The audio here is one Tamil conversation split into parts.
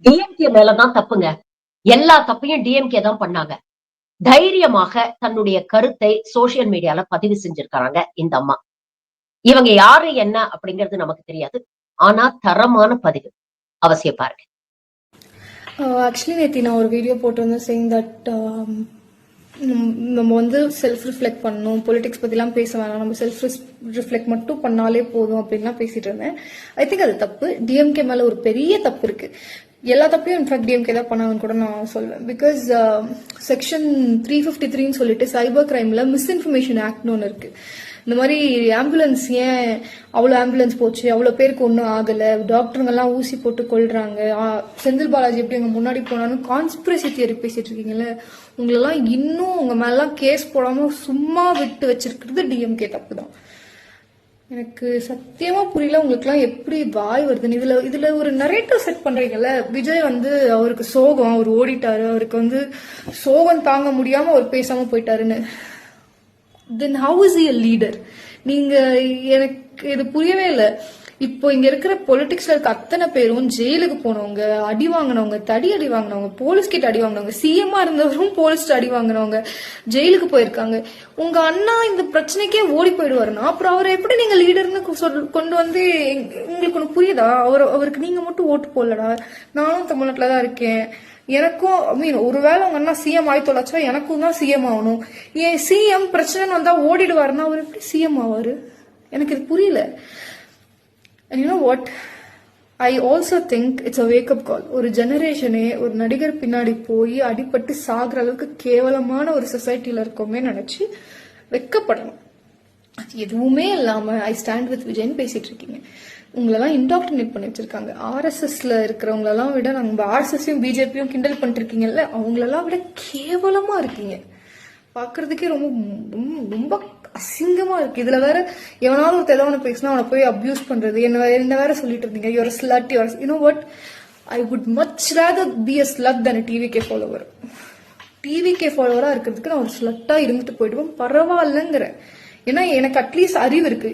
டிஎம்கே மேலதான் தப்புங்க. எல்லா தப்பையும் டிஎம்கே தான் பண்ணாங்க. தைரியமாக தன்னுடைய கருத்தை சோசியல் மீடியால பதிவு செஞ்சிருக்காங்க இந்த அம்மா. இவங்க யாரு என்ன அப்படிங்கிறது நமக்கு தெரியாது. ஆனா தரமான பதிவு. அவசியம் பாருங்க. ஆக்சுவலி நேற்று நான் ஒரு வீடியோ போட்டிருந்தேன் சேயிங் தட் நம்ம வந்து செல்ஃப் ரிஃப்ளெக்ட் பண்ணணும், பொலிட்டிக்ஸ் பற்றிலாம் பேச வேணாம், நம்ம செல்ஃப் ரிஃப்ளெக்ட் மட்டும் பண்ணாலே போதும் அப்படின்லாம் பேசிட்டு இருந்தேன். ஐ திங்க் அது தப்பு. டிஎம்கே மேலே ஒரு பெரிய தப்பு இருக்கு. எல்லா தப்பையும் இன்ஃபேக்ட் டிஎம்கே தான் பண்ணாங்கன்னு கூட நான் சொல்வேன். பிகாஸ் செக்ஷன் 353ன்னு சொல்லிட்டு சைபர் கிரைமில் மிஸ்இன்ஃபர்மேஷன் ஆக்ட்னு ஒன்று இருக்கு. இந்த மாதிரி ஆம்புலன்ஸ் ஏன் அவ்வளோ ஆம்புலன்ஸ் போச்சு, அவ்வளோ பேருக்கு ஒன்றும் ஆகலை, டாக்டருங்கெல்லாம் ஊசி போட்டு கொள்றாங்க, செந்தில் பாலாஜி எப்படி அங்கே முன்னாடி போனாலும் கான்ஸ்பிரசி தியரி பேசிட்டு இருக்கீங்கல்ல, உங்களெல்லாம் இன்னும் உங்க மேலாம் கேஸ் போடாம சும்மா விட்டு வச்சிருக்கிறது டிஎம்கே தப்பு தான். எனக்கு சத்தியமா புரியல உங்களுக்குலாம் எப்படி வாய் வருதுன்னு. இதுல ஒரு நரேட்டிவ் செட் பண்றீங்கல்ல. விஜய் வந்து அவருக்கு சோகம், அவர் ஓடிட்டாரு, அவருக்கு வந்து சோகம் தாங்க முடியாம அவர் பேசாம போயிட்டாருன்னு. Then how is he a leader? நீங்க எனக்கு இது புரியவே இல்லை. இப்போ இங்க இருக்கிற பொலிட்டிக்ஸ்ல இருக்க அத்தனை பேரும் ஜெயிலுக்கு போனவங்க, அடி வாங்கினவங்க, தடி அடி வாங்கினவங்க, போலீஸ் கிட்ட அடி வாங்கினவங்க, சிஎம்ஆ இருந்தவரும் போலீஸ் அடி வாங்கினவங்க ஜெயிலுக்கு போயிருக்காங்க. உங்க அண்ணா இந்த பிரச்சனைக்கே ஓடி போயிடுவாருன்னா அப்புறம் அவரை எப்படி நீங்க லீடர்னு கொண்டு வந்து உங்களுக்கு ஒண்ணு புரியுதா? அவருக்கு நீங்க மட்டும் ஓட்டு போடலடா, நானும் தமிழ்நாட்டுல தான் இருக்கேன், எனக்கும் ஒருவேளை உங்க அண்ணா சிஎம் ஆகி தொலைச்சா எனக்கும் தான் சிஎம் ஆகணும். ஏன் சிஎம் பிரச்சனைன்னு வந்தா ஓடிடுவாருன்னா அவர் எப்படி சிஎம் ஆவாரு? எனக்கு இது புரியல. And you know what? I also think it's a wake up call. ஒரு ஜெனரேஷனே ஒரு நடிகர் பின்னாடி போய் அடிபட்டு சாகுற அளவுக்கு கேவலமான ஒரு சொசைட்டில இருக்கோமே நினைச்சு வெக்கப்படணும். அது எதுவுமே இல்லாம ஐ ஸ்டாண்ட் வித் விஜய்னு பேசிட்டு இருக்கீங்க. உங்களெல்லாம் இன்டாக்டினேட் பண்ணி வச்சிருக்காங்க. ஆர்எஸ்எஸ்ல இருக்கிறவங்களெல்லாம் விட நம்ம ஆர்எஸ்எஸ்ஸையும் பிஜேபியும் கிண்டல் பண்ணிருக்கீங்கல்ல, அவங்களெல்லாம் விட கேவலமா இருக்கீங்க. பாக்குறதுக்கே ரொம்ப ரொம்ப அசிங்கமா இருக்கு. இதுல வேற எவனாலும் ஒரு தெலவனை பேசினா அவனை போய் அபியூஸ் பண்றது, என்ன வேற சொல்லிட்டு இருந்தீங்க your slut, you know what, I would much rather be a slut than a TVK follower. TVK ஃபாலோவரா இருக்கிறதுக்கு நான் ஒரு ஸ்லட்டா இருந்துட்டு போயிடுவேன், பரவாயில்லங்கிறேன். ஏன்னா எனக்கு அட்லீஸ்ட் அறிவு இருக்கு.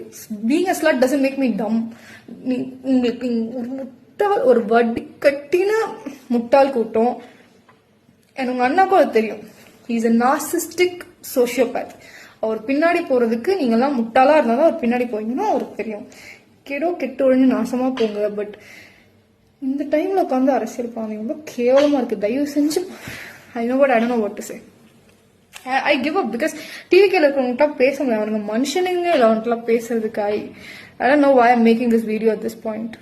Being a slut doesn't make me dumb. உங்களுக்கு ஒரு முட்டாள், ஒரு வட்டி கட்டின முட்டாள் கூட்டம். எனக்கு உங்க அண்ணாக்கும் அது தெரியும். Is a narcissistic சோசியோபேத். அவர் பின்னாடி போறதுக்கு நீங்கெல்லாம் முட்டாளா இருந்தாலும் அவர் பின்னாடி போயிங்கன்னா அவருக்கு தெரியும். கெட்டு ஒழிஞ்சு நாசமா போங்க. பட் இந்த டைம்ல உட்காந்து அரசியல் பாருங்க ரொம்ப கேவலமா இருக்கு. தயவு செஞ்சு I know what to say. I give up. Because டிவிக்கேல இருக்கிறவங்ககிட்ட பேச முடியாது. அவனுங்க மனுஷனுங்க இல்லை அவன்கிட்ட பேசுறதுக்கு. I don't know why I am making this video at this point.